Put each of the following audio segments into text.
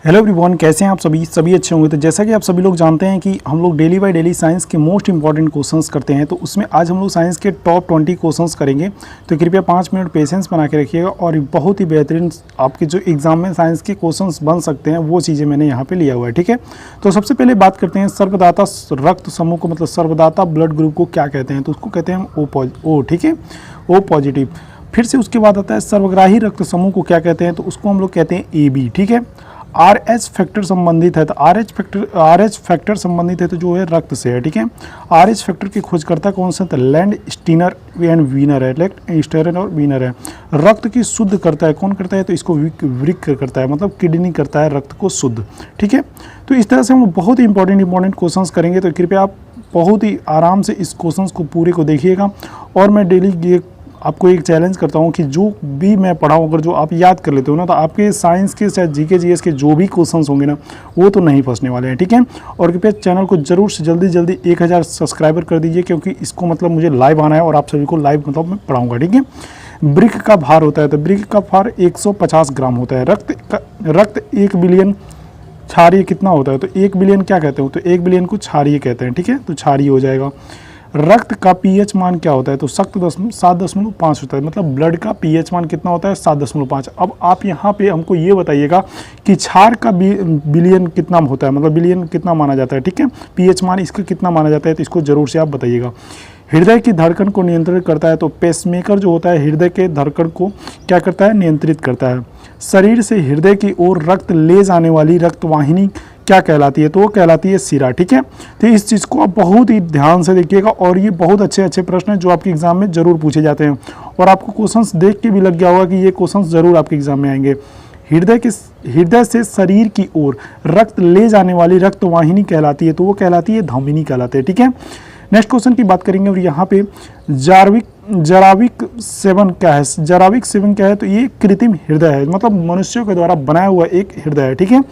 Hello everyone, कैसे हैं आप सभी अच्छे होंगे। तो जैसा कि आप सभी लोग जानते हैं कि हम लोग डेली बाय डेली साइंस के मोस्ट इंपॉर्टेंट क्वेश्चंस करते हैं, तो उसमें आज हम लोग साइंस के टॉप 20 क्वेश्चंस करेंगे। तो कृपया 5 मिनट पेशेंस बना के रखिएगा और बहुत ही बेहतरीन आपके जो एग्जाम में साइंस के क्वेश्चंस बन सकते हैं वो चीज़ें मैंने यहाँ पर लिया हुआ है। ठीक है, तो सबसे पहले बात करते हैं सर्वदाता रक्त समूह को, मतलब सर्वदाता ब्लड ग्रुप को क्या कहते हैं। तो उसको कहते हैं ओ। ठीक है, ओ पॉजिटिव। फिर से उसके बाद आता है सर्वग्राही रक्त समूह को क्या कहते हैं, तो उसको हम लोग कहते हैं AB। ठीक है, RH फैक्टर संबंधित है, तो RH फैक्टर संबंधित है तो जो है रक्त से है। ठीक है, RH फैक्टर के खोजकर्ता कौन से, तो लैंड स्टीनर एंड वीनर है, लैंड स्टीनर और वीनर है। रक्त की शुद्ध करता है कौन करता है, तो इसको वृक्क करता है, मतलब किडनी करता है रक्त को शुद्ध। ठीक है, तो इस तरह से हम बहुत ही इंपॉर्टेंट क्वेश्चंस करेंगे, तो कृपया आप बहुत ही आराम से इस क्वेश्चंस को पूरे को देखिएगा। और मैं डेली ये आपको एक चैलेंज करता हूँ कि जो भी मैं पढ़ाऊँ अगर जो आप याद कर लेते हो ना, तो आपके साइंस के चाहे जीके जीएस के जो भी क्वेश्चंस होंगे ना वो तो नहीं फंसने वाले हैं। ठीक है, और कृपया चैनल को जरूर से जल्दी 1000 सब्सक्राइबर कर दीजिए, क्योंकि इसको मतलब मुझे लाइव आना है और आप सभी को लाइव मतलब मैं पढ़ाऊँगा। ठीक है, ब्रिक का भार होता है, तो ब्रिक का भार 150 ग्राम होता है। रक्त 1 बिलियन क्षारीय कितना होता है, तो 1 बिलियन क्या कहते हो, तो 1 बिलियन को क्षारीय कहते हैं। ठीक है, तो क्षारीय हो जाएगा। रक्त का पीएच मान क्या होता है, तो 7.5 होता है, मतलब ब्लड का पीएच मान कितना होता है, 7.5। अब आप यहाँ पे हमको ये बताइएगा कि क्षार का बिलियन कितना होता है, मतलब बिलियन कितना माना जाता है। ठीक है, पीएच मान इसका कितना माना जाता है, तो इसको जरूर से आप बताइएगा। हृदय की धड़कन को नियंत्रित करता है, तो पेसमेकर जो होता है हृदय के धड़कन को क्या करता है, नियंत्रित करता है। शरीर से हृदय की ओर रक्त ले जाने वाली रक्तवाहिनी क्या कहलाती है, तो वो कहलाती है सिरा। ठीक है, तो इस चीज़ को आप बहुत ही ध्यान से देखिएगा और ये बहुत अच्छे प्रश्न हैं जो आपके एग्जाम में जरूर पूछे जाते हैं और आपको क्वेश्चंस देख के भी लग गया होगा कि ये क्वेश्चंस जरूर आपके एग्जाम में आएंगे। हृदय से शरीर की ओर रक्त ले जाने वाली रक्तवाहिनी कहलाती है, तो वो कहलाती है धमनी कहलाती है। ठीक है, नेक्स्ट क्वेश्चन की बात करेंगे और यहाँ पे जराविक सेवन क्या है, जराविक सेवन क्या है, तो ये कृत्रिम हृदय है, मतलब मनुष्यों के द्वारा बनाया हुआ एक हृदय है। ठीक है,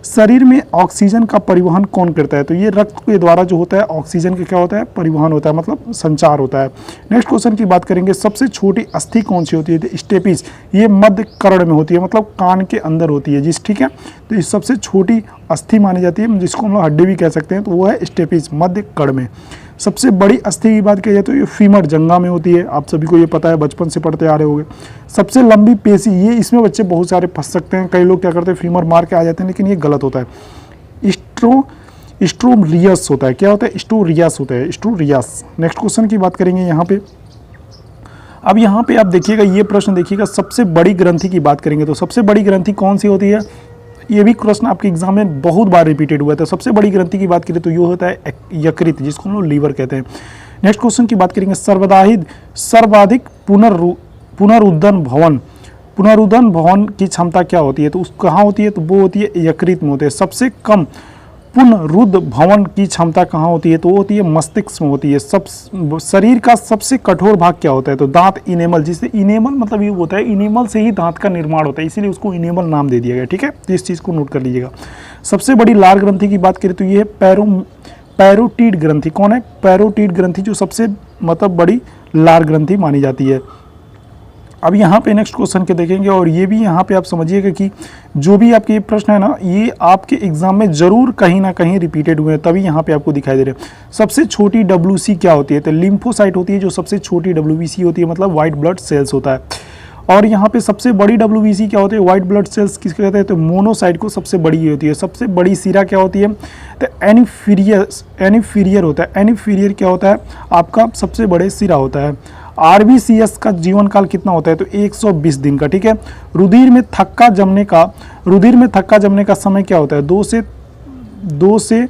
शरीर में ऑक्सीजन का परिवहन कौन करता है, तो ये रक्त के द्वारा जो होता है ऑक्सीजन का क्या होता है, परिवहन होता है, मतलब संचार होता है। नेक्स्ट क्वेश्चन की बात करेंगे, सबसे छोटी अस्थि कौन सी होती है, तो स्टेपिस, ये मध्य कर्ण में होती है, मतलब कान के अंदर होती है जिस। ठीक है, तो ये सबसे छोटी अस्थि मानी जाती है, जिसको हम लोग हड्डी भी कह सकते हैं, तो वो है स्टेपिस, मध्य कर्ण में। सबसे बड़ी अस्थि की बात की जाए तो ये फीमर जंघा में होती है, आप सभी को ये पता है, बचपन से पढ़ते आ रहे होंगे। सबसे लंबी पेशी, ये इसमें बच्चे बहुत सारे फंस सकते हैं, कई लोग क्या करते हैं फीमर मार के आ जाते हैं, लेकिन ये गलत होता है। स्ट्रोरियस होता है, क्या होता है, स्टोरियस होता है, स्टोरियस। नेक्स्ट क्वेश्चन की बात करेंगे यहाँ पे। अब यहाँ पे आप देखिएगा, ये प्रश्न देखिएगा, सबसे बड़ी ग्रंथि की बात करेंगे, तो सबसे बड़ी ग्रंथि कौन सी होती है, ये भी प्रश्न आपके एग्जाम में बहुत बार रिपीटेड हुआ था। सबसे बड़ी ग्रंथि की बात करें तो ये होता है यकृत, जिसको हम लोग लीवर कहते हैं। नेक्स्ट क्वेश्चन की बात करेंगे, सर्वाधिक पुनरुद्धान भवन की क्षमता क्या होती है, तो उस कहाँ होती है, तो वो होती है यकृत में होती है। सबसे कम पुनरुद्ध भवन की क्षमता कहाँ होती है, तो वो होती है मस्तिष्क में होती है। शरीर का सबसे कठोर भाग क्या होता है, तो दांत, इनेमल, जिससे इनेमल मतलब ये होता है, इनेमल से ही दांत का निर्माण होता है, इसीलिए उसको इनेमल नाम दे दिया गया। ठीक है, तो इस चीज़ को नोट कर लीजिएगा। सबसे बड़ी लार ग्रंथि की बात करें तो ये है पैरोटीड ग्रंथि। कौन है, पैरोटीड ग्रंथि, जो सबसे मतलब बड़ी लार ग्रंथि मानी जाती है। अब यहाँ पे नेक्स्ट क्वेश्चन के देखेंगे और ये भी यहाँ पे आप समझिएगा कि जो भी आपके प्रश्न है ना, ये आपके एग्जाम में जरूर कहीं ना कहीं रिपीटेड हुए हैं, तभी यहाँ पे आपको दिखाई दे रहे हैं। सबसे छोटी WC क्या होती है, तो लिम्फोसाइट होती है, जो सबसे छोटी WBC होती है, मतलब व्हाइट ब्लड सेल्स होता है। और यहाँ पे सबसे बड़ी WBC क्या होती है, व्हाइट ब्लड सेल्स किसको कहते हैं, तो मोनोसाइट को सबसे बड़ी होती है। सबसे बड़ी सिरा क्या होती है, तो एनीफीरियर होता है। एनीफीरियर क्या होता है, आपका सबसे बड़े सिरा होता है। RBCS का जीवन काल कितना होता है, तो 120 दिन का। ठीक है, रुधिर में थक्का जमने का समय क्या होता है, 2 से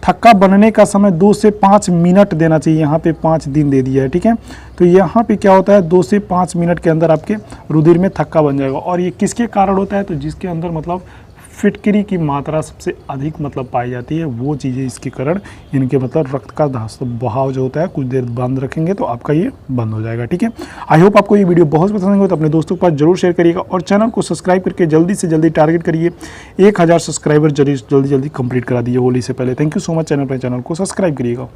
थक्का बनने का समय 2 से 5 मिनट देना चाहिए, यहाँ पे 5 दिन दे दिया है। ठीक है, तो यहाँ पे क्या होता है, 2 से 5 मिनट के अंदर आपके रुधिर में थक्का बन जाएगा। और ये किसके कारण होता है, तो जिसके अंदर मतलब फिटकरी की मात्रा सबसे अधिक मतलब पाई जाती है, वो चीज़ें इसके कारण इनके मतलब रक्त का बहाव जो होता है कुछ देर बंद रखेंगे तो आपका ये बंद हो जाएगा। ठीक है, आई होप आपको ये वीडियो बहुत पसंद आएगा, तो अपने दोस्तों के पास जरूर शेयर करिएगा और चैनल को सब्सक्राइब करके जल्दी से जल्दी टारगेट करिए 1000 सब्सक्राइबर जल्दी कंप्लीट करा दीजिए होली से पहले। Thank you so much, channel को सब्सक्राइब करिएगा।